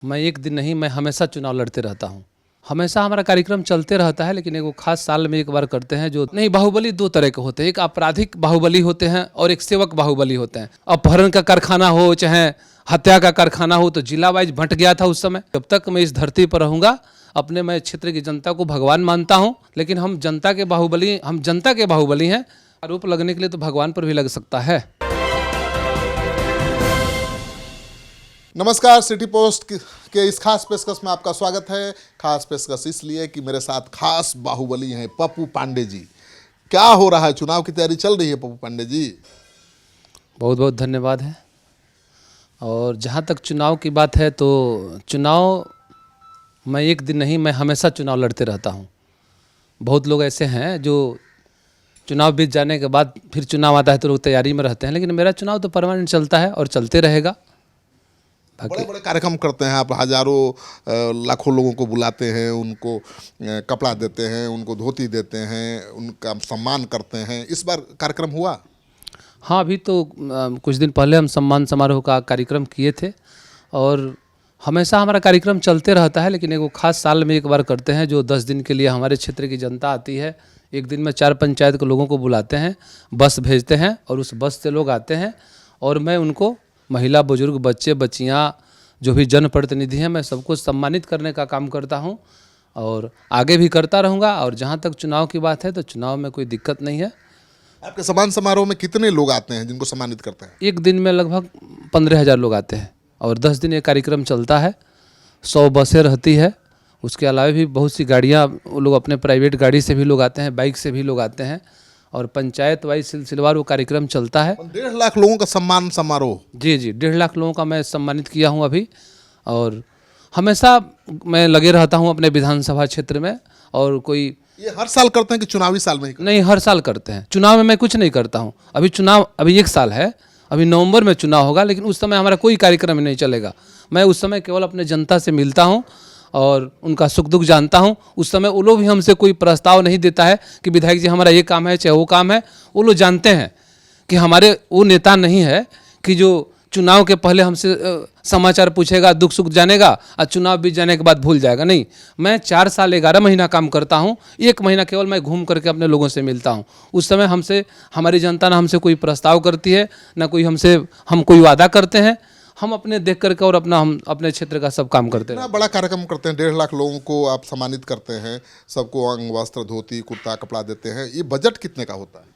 मैं एक दिन नहीं, मैं हमेशा चुनाव लड़ते रहता हूँ। हमेशा हमारा कार्यक्रम चलते रहता है, लेकिन एक वो खास साल में एक बार करते हैं जो नहीं। बाहुबली दो तरह के होते हैं, एक आपराधिक बाहुबली होते हैं और एक सेवक बाहुबली होते हैं। अपहरण का कारखाना हो चाहे हत्या का कारखाना हो, तो जिला वाइज भट गया था उस समय। जब तक मैं इस धरती पर रहूँगा, अपने मैं क्षेत्र की जनता को भगवान मानता हूँ, लेकिन हम जनता के बाहुबली हैं। आरोप लगने के लिए तो भगवान पर भी लग सकता है। नमस्कार, सिटी पोस्ट के इस खास पेशकश में आपका स्वागत है। खास पेशकश इसलिए कि मेरे साथ खास बाहुबली हैं पप्पू पांडे जी। क्या हो रहा है, चुनाव की तैयारी चल रही है पप्पू पांडे जी? बहुत बहुत धन्यवाद है। और जहाँ तक चुनाव की बात है, तो चुनाव मैं एक दिन नहीं, मैं हमेशा चुनाव लड़ते रहता हूँ। बहुत लोग ऐसे हैं जो चुनाव बीत जाने के बाद फिर चुनाव आता है तो लोग तैयारी में रहते हैं, लेकिन मेरा चुनाव तो परमानेंट चलता है और चलते रहेगा। बड़े बड़े कार्यक्रम करते हैं आप, हजारों लाखों लोगों को बुलाते हैं, उनको कपड़ा देते हैं, उनको धोती देते हैं, उनका सम्मान करते हैं। इस बार कार्यक्रम हुआ? हाँ, अभी तो कुछ दिन पहले हम सम्मान समारोह का कार्यक्रम किए थे और हमेशा हमारा कार्यक्रम चलते रहता है, लेकिन एक वो खास साल में एक बार करते हैं जो 10 दिन के लिए हमारे क्षेत्र की जनता आती है। एक दिन में 4 पंचायत के लोगों को बुलाते हैं, बस भेजते हैं और उस बस से लोग आते हैं और मैं उनको महिला, बुजुर्ग, बच्चे, बच्चियाँ, जो भी जनप्रतिनिधि हैं, मैं सबको सम्मानित करने का काम करता हूँ और आगे भी करता रहूँगा। और जहाँ तक चुनाव की बात है, तो चुनाव में कोई दिक्कत नहीं है। आपके सम्मान समारोह में कितने लोग आते हैं जिनको सम्मानित करते हैं? एक दिन में लगभग 15,000 लोग आते हैं और 10 दिन ये कार्यक्रम चलता है। 100 बसें रहती है, उसके अलावा भी बहुत सी गाड़ियाँ, वो लोग अपने प्राइवेट गाड़ी से भी लोग आते हैं, बाइक से भी लोग आते हैं और पंचायत वाइज सिलसिलेवार वो कार्यक्रम चलता है। 1.5 लाख लोगों का सम्मान समारोह? जी, 1.5 लाख लोगों का मैं सम्मानित किया हूँ अभी। और हमेशा मैं लगे रहता हूँ अपने विधानसभा क्षेत्र में। और कोई ये हर साल करते हैं कि चुनावी साल में ही करते नहीं, हर साल करते हैं। चुनाव में मैं कुछ नहीं करता हूँ। अभी एक साल है, अभी नवंबर में चुनाव होगा, लेकिन उस समय हमारा कोई कार्यक्रम नहीं चलेगा। मैं उस समय केवल अपने जनता से मिलता हूँ और उनका सुख दुख जानता हूँ। उस समय वो लोग भी हमसे कोई प्रस्ताव नहीं देता है कि विधायक जी हमारा ये काम है चाहे वो काम है। वो लोग जानते हैं कि हमारे वो नेता नहीं है कि जो चुनाव के पहले हमसे समाचार पूछेगा, दुख सुख जानेगा और चुनाव बीत जाने के बाद भूल जाएगा। नहीं, मैं 4 साल 11 महीना काम करता हूँ। 1 महीना केवल मैं घूम करके अपने लोगों से मिलता हूँ। उस समय हमारी जनता ना हमसे कोई प्रस्ताव करती है, ना कोई हम कोई वादा करते हैं। हम अपने देख करके और हम अपने क्षेत्र का सब काम करते हैं। बड़ा कार्यक्रम करते हैं, 1.5 लाख लोगों को आप सम्मानित करते हैं, सबको अंग वस्त्र, धोती, कुर्ता, कपड़ा देते हैं। ये बजट कितने का होता है?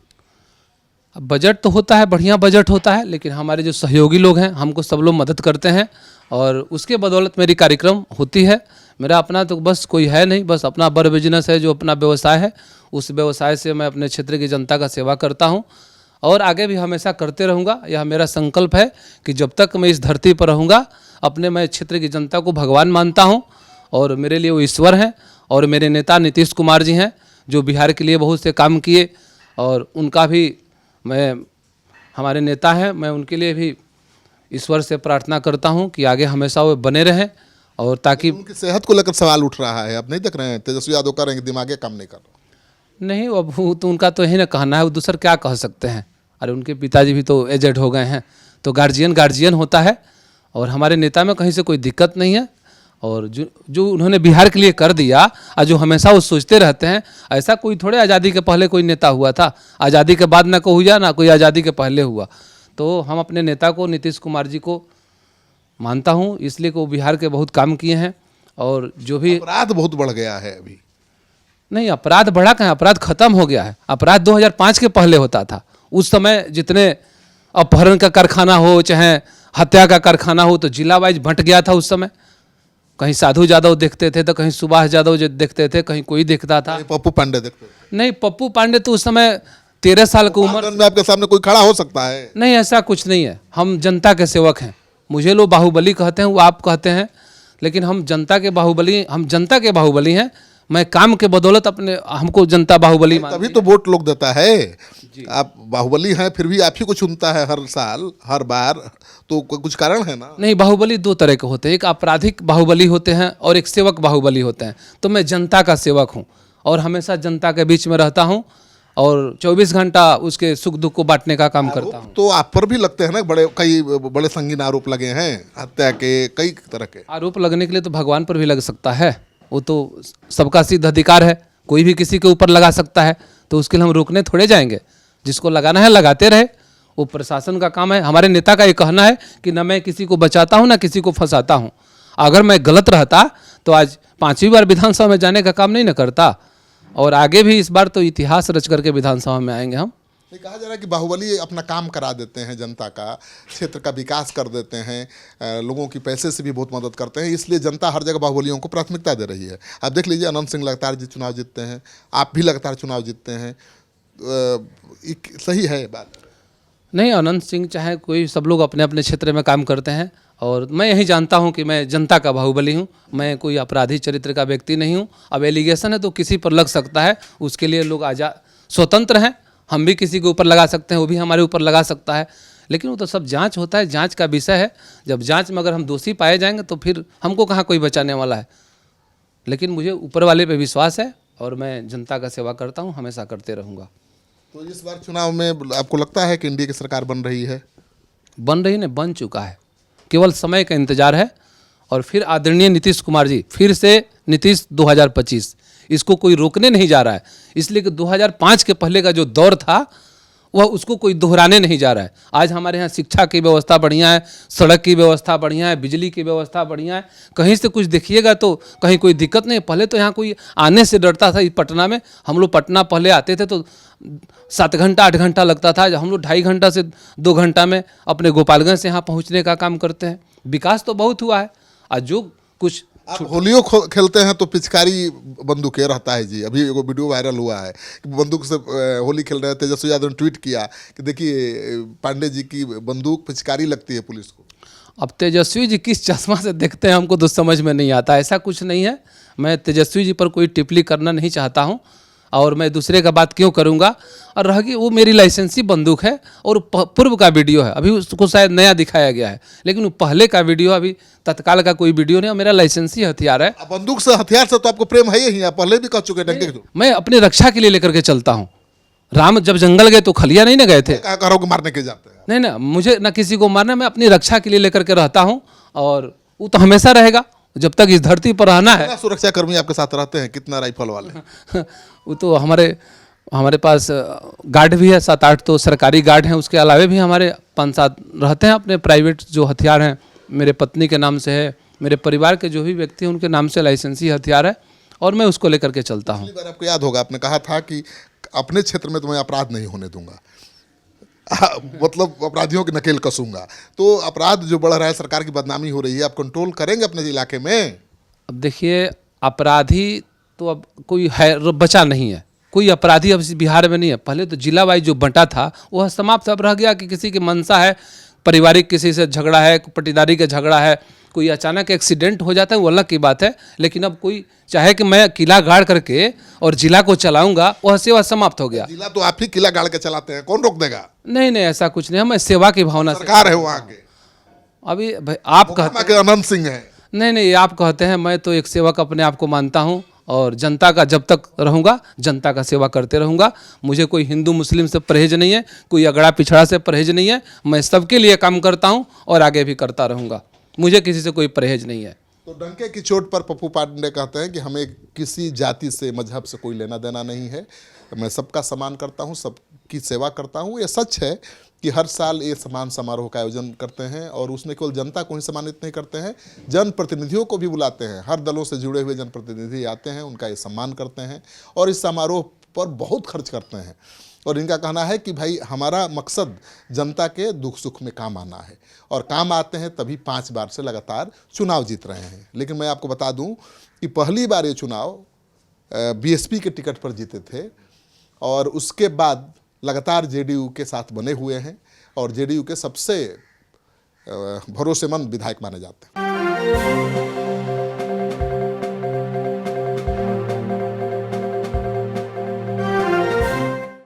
बजट तो होता है, बढ़िया बजट होता है, लेकिन हमारे जो सहयोगी लोग हैं, हमको सब लोग मदद करते हैं और उसके बदौलत मेरी कार्यक्रम होती है। मेरा अपना तो बस कोई है नहीं, बस अपना बड़ बिजनेस है, जो अपना व्यवसाय है। उस व्यवसाय से मैं अपने क्षेत्र की जनता का सेवा करता हूँ और आगे भी हमेशा करते रहूँगा। यह मेरा संकल्प है कि जब तक मैं इस धरती पर रहूँगा, अपने मैं क्षेत्र की जनता को भगवान मानता हूँ और मेरे लिए वो ईश्वर हैं। और मेरे नेता नीतीश कुमार जी हैं, जो बिहार के लिए बहुत से काम किए और उनका भी हमारे नेता हैं। मैं उनके लिए भी ईश्वर से प्रार्थना करता हूं कि आगे हमेशा वो बने रहें। और ताकि उनकी सेहत को लेकर सवाल उठ रहा है, आप नहीं देख रहे हैं? तेजस्वी यादव कह रहे हैं कि दिमागी काम नहीं कर रहा। नहीं, अब तो उनका तो यही ना कहना है, वो दूसरा क्या कह सकते हैं। अरे उनके पिताजी भी तो एजेड हो गए हैं, तो गार्जियन होता है और हमारे नेता में कहीं से कोई दिक्कत नहीं है। और जो उन्होंने बिहार के लिए कर दिया और जो हमेशा वो सोचते रहते हैं, ऐसा कोई थोड़े आज़ादी के पहले कोई नेता हुआ था। आज़ादी के बाद ना कोई हुआ, ना कोई आज़ादी के पहले हुआ। तो हम अपने नेता को, नीतीश कुमार जी को मानता हूँ, इसलिए कि वो बिहार के बहुत काम किए हैं। और जो भी अपराध बहुत बढ़ गया है अभी। नहीं, अपराध बढ़ा कहाँ, अपराध खत्म हो गया है। अपराध 2005 के पहले होता था। उस समय जितने अपहरण का कारखाना हो चाहे हत्या का कारखाना हो, तो जिला वाइज भट गया था उस समय। कहीं साधु यादव देखते थे, तो कहीं सुभाष यादव देखते थे, कहीं कोई देखता था। पप्पू पांडे देखते थे? नहीं, पप्पू पांडे तो उस समय 13 साल की उम्र में आपके सामने कोई खड़ा हो सकता है? नहीं, ऐसा कुछ नहीं है। हम जनता के सेवक हैं। मुझे लोग बाहुबली कहते हैं, वो आप कहते हैं, लेकिन हम जनता के बाहुबली हैं। मैं काम के बदौलत हमको जनता बाहुबली मानती तभी तो वोट लोग देता है। आप बाहुबली हैं, फिर भी आप ही को चुनता है हर साल, हर बार, तो कुछ कारण है ना? नहीं, बाहुबली 2 तरह के होते हैं, एक आपराधिक बाहुबली होते हैं और एक सेवक बाहुबली होते हैं। तो मैं जनता का सेवक हूँ और हमेशा जनता के बीच में रहता हूँ और 24 घंटा उसके सुख दुख को बांटने का काम करता हूँ। तो आप पर भी लगते हैं ना, कई बड़े संगीन आरोप लगे हैं, हत्या के, कई तरह के आरोप लगने के लिए तो भगवान पर भी लग सकता है, वो तो सबका सिद्ध अधिकार है, कोई भी किसी के ऊपर लगा सकता है, तो उसके लिए हम रोकने थोड़े जाएंगे। जिसको लगाना है लगाते रहे, वो प्रशासन का काम है। हमारे नेता का ये कहना है कि न मैं किसी को बचाता हूँ ना किसी को फंसाता हूँ। अगर मैं गलत रहता तो आज 5वीं बार विधानसभा में जाने का काम नहीं न करता, और आगे भी इस बार तो इतिहास रच करके विधानसभा में आएंगे हम। ये कहा जा रहा है कि बाहुबली अपना काम करा देते हैं, जनता का, क्षेत्र का विकास कर देते हैं, लोगों की पैसे से भी बहुत मदद करते हैं, इसलिए जनता हर जगह बाहुबलियों को प्राथमिकता दे रही है। आप देख लीजिए, अनंत सिंह लगातार जी चुनाव जीतते हैं, आप भी लगातार चुनाव जीतते हैं, सही है बात? नहीं, अनंत सिंह चाहे कोई, सब लोग अपने अपने क्षेत्र में काम करते हैं, और मैं यही जानता हूं कि मैं जनता का बाहुबली हूं, मैं कोई अपराधी चरित्र का व्यक्ति नहीं हूं। अब एलिगेशन है तो किसी पर लग सकता है, उसके लिए लोग आजाद स्वतंत्र हैं, हम भी किसी के ऊपर लगा सकते हैं, वो भी हमारे ऊपर लगा सकता है, लेकिन वो तो सब जांच होता है, जांच का विषय है। जब जांच में अगर हम दोषी पाए जाएंगे तो फिर हमको कहाँ कोई बचाने वाला है। लेकिन मुझे ऊपर वाले पे विश्वास है और मैं जनता का सेवा करता हूँ, हमेशा करते रहूँगा। तो इस बार चुनाव में आपको लगता है कि एनडीए की सरकार बन रही है? बन रही ने, बन चुका है, केवल समय का इंतजार है। और फिर आदरणीय नीतीश कुमार जी, फिर से नीतीश 2025, इसको कोई रोकने नहीं जा रहा है, इसलिए कि 2005 के पहले का जो दौर था वह उसको कोई दोहराने नहीं जा रहा है। आज हमारे यहाँ शिक्षा की व्यवस्था बढ़िया है, सड़क की व्यवस्था बढ़िया है, बिजली की व्यवस्था बढ़िया है, कहीं से कुछ देखिएगा तो कहीं कोई दिक्कत नहीं। पहले तो यहाँ कोई आने से डरता था। इस पटना में हम लोग पटना पहले आते थे तो 7 घंटा 8 घंटा लगता था, हम लोग 2.5 घंटा से 2 घंटा में अपने गोपालगंज से यहाँ पहुँचने का काम करते हैं। विकास तो बहुत हुआ है। आज जो कुछ आप होलियो खेलते हैं तो पिचकारी बंदूकें रहता है जी। अभी एगो वीडियो वायरल हुआ है कि बंदूक से होली खेल रहे थे, तेजस्वी यादव ने ट्वीट किया कि देखिए पांडे जी की बंदूक पिचकारी लगती है पुलिस को। अब तेजस्वी जी किस चश्मा से देखते हैं हमको तो समझ में नहीं आता। ऐसा कुछ नहीं है, मैं तेजस्वी जी पर कोई टिप्पणी करना नहीं चाहता हूं, और मैं दूसरे का बात क्यों करूंगा। और रह गई, वो मेरी लाइसेंसी बंदूक है और पूर्व का वीडियो है, अभी उसको शायद नया दिखाया गया है, लेकिन वो पहले का वीडियो, अभी तत्काल का कोई वीडियो नहीं। और मेरा लाइसेंसी हथियार है। बंदूक से, हथियार से तो आपको प्रेम है ही, आप पहले भी कह चुके हैं। मैं अपनी रक्षा के लिए लेकर के चलता हूँ। राम जब जंगल गए तो खलिया नहीं ना गए थे, कहा करो मारने के जाते हैं। नहीं ना, मुझे ना किसी को मारना, मैं अपनी रक्षा के लिए लेकर के रहता हूँ, और वो तो हमेशा रहेगा जब तक इस धरती पर रहना है। कितना सुरक्षा कर्मी आपके साथ रहते हैं, कितना राइफल वाले? वो तो हमारे पास गार्ड भी है 7-8 तो सरकारी गार्ड हैं, उसके अलावा भी हमारे 5-7 रहते हैं अपने प्राइवेट जो हथियार हैं। मेरे पत्नी के नाम से है, मेरे परिवार के जो भी व्यक्ति हैं उनके नाम से लाइसेंसी हथियार है, और मैं उसको लेकर के चलता हूँ। पिछली बार आपको याद होगा, आपने कहा था कि अपने क्षेत्र में तो मैं अपराध नहीं होने दूंगा, मतलब अपराधियों की नकेल कसूंगा। तो अपराध जो बढ़ रहा है, सरकार की बदनामी हो रही है, आप कंट्रोल करेंगे अपने इलाके में? अब देखिए, अपराधी तो अब कोई है बचा नहीं है, कोई अपराधी अब इस बिहार में नहीं है। पहले तो जिला वाइज जो बंटा था वह समाप्त अब रह गया कि किसी की मंशा है, पारिवारिक किसी से झगड़ा है, पटीदारी का झगड़ा है, कोई अचानक एक्सीडेंट हो जाता है, वो अलग की बात है। लेकिन अब कोई चाहे कि मैं किला गाड़ करके और जिला को चलाऊंगा, वह सेवा समाप्त हो गया। जिला तो आप ही किला गाड़ के चलाते हैं, कौन रोक देगा? नहीं नहीं, ऐसा कुछ नहीं, मैं सेवा की भावना से। सरकार है वहाँ के, अभी भाई आप कहते हैं अनंत सिंह है। नहीं, आप कहते हैं, मैं तो एक सेवक अपने आप को मानता हूँ, और जनता का जब तक रहूँगा जनता का सेवा करते रहूँगा। मुझे कोई हिंदू मुस्लिम से परहेज नहीं है, कोई अगड़ा पिछड़ा से परहेज नहीं है। मैं सबके लिए काम करता हूँ और आगे भी करता रहूँगा, मुझे किसी से कोई परहेज नहीं है। तो डंके की चोट पर पप्पू पांडे कहते हैं कि हमें किसी जाति से, मजहब से कोई लेना देना नहीं है, मैं सबका सम्मान करता हूँ, सबकी सेवा करता हूँ। ये सच है कि हर साल ये सम्मान समारोह का आयोजन करते हैं, और उसमें केवल जनता को ही सम्मानित नहीं करते हैं, जनप्रतिनिधियों को भी बुलाते हैं। हर दलों से जुड़े हुए जनप्रतिनिधि आते हैं, उनका ये सम्मान करते हैं, और इस समारोह पर बहुत खर्च करते हैं। और इनका कहना है कि भाई हमारा मकसद जनता के दुख सुख में काम आना है, और काम आते हैं तभी 5 बार से लगातार चुनाव जीत रहे हैं। लेकिन मैं आपको बता दूं कि पहली बार ये चुनाव बीएसपी के टिकट पर जीते थे, और उसके बाद लगातार जेडीयू के साथ बने हुए हैं, और जेडीयू के सबसे भरोसेमंद विधायक माने जाते हैं।